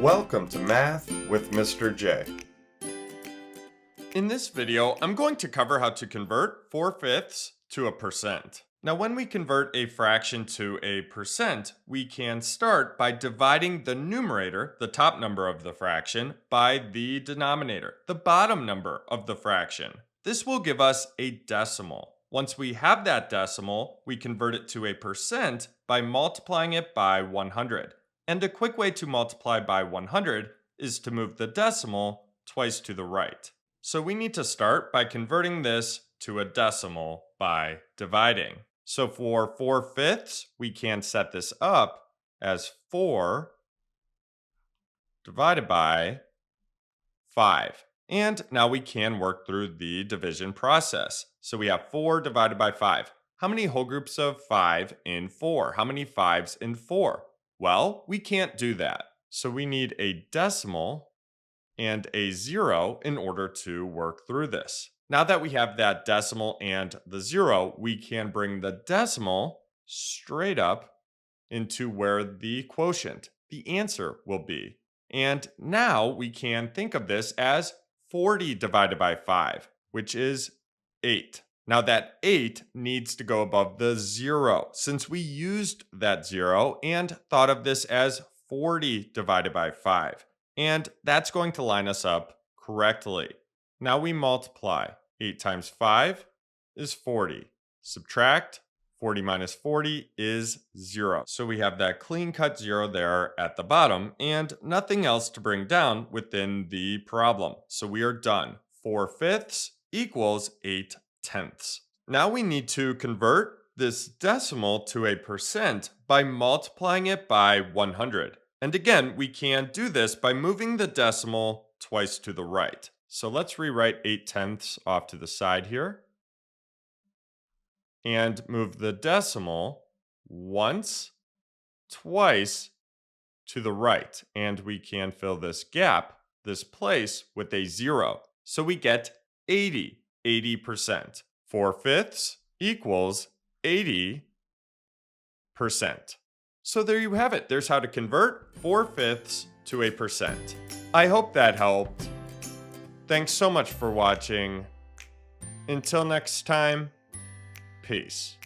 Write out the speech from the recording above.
Welcome to Math with Mr. J. In this video, I'm going to cover how to convert 4/5 to a percent. Now, when we convert a fraction to a percent, we can start by dividing the numerator, the top number of the fraction, by the denominator, the bottom number of the fraction. This will give us a decimal. Once we have that decimal, we convert it to a percent by multiplying it by 100. And a quick way to multiply by 100 is to move the decimal twice to the right. So we need to start by converting this to a decimal by dividing. So for 4/5, we can set this up as 4 divided by 5. And now we can work through the division process. So we have 4 divided by 5. How many whole groups of 5 in 4? How many 5s in 4? Well, we can't do that. So we need a decimal and a 0 in order to work through this. Now that we have that decimal and the 0, we can bring the decimal straight up into where the quotient, the answer, will be. And now we can think of this as 40 divided by 5, which is 8. Now that 8 needs to go above the 0 since we used that 0 and thought of this as 40 divided by 5. And that's going to line us up correctly. Now we multiply. 8 times 5 is 40. Subtract 40 minus 40 is 0. So we have that clean cut 0 there at the bottom and nothing else to bring down within the problem. So we are done. 4/5 equals 8/10. Now we need to convert this decimal to a percent by multiplying it by 100. And again, we can do this by moving the decimal twice to the right. So let's rewrite 8/10 off to the side here. And move the decimal once, twice to the right. And we can fill this gap, this place, with a 0. So we get 80%. 4/5 equals 80%. So there you have it. There's how to convert 4/5 to a percent. I hope that helped. Thanks so much for watching. Until next time, peace.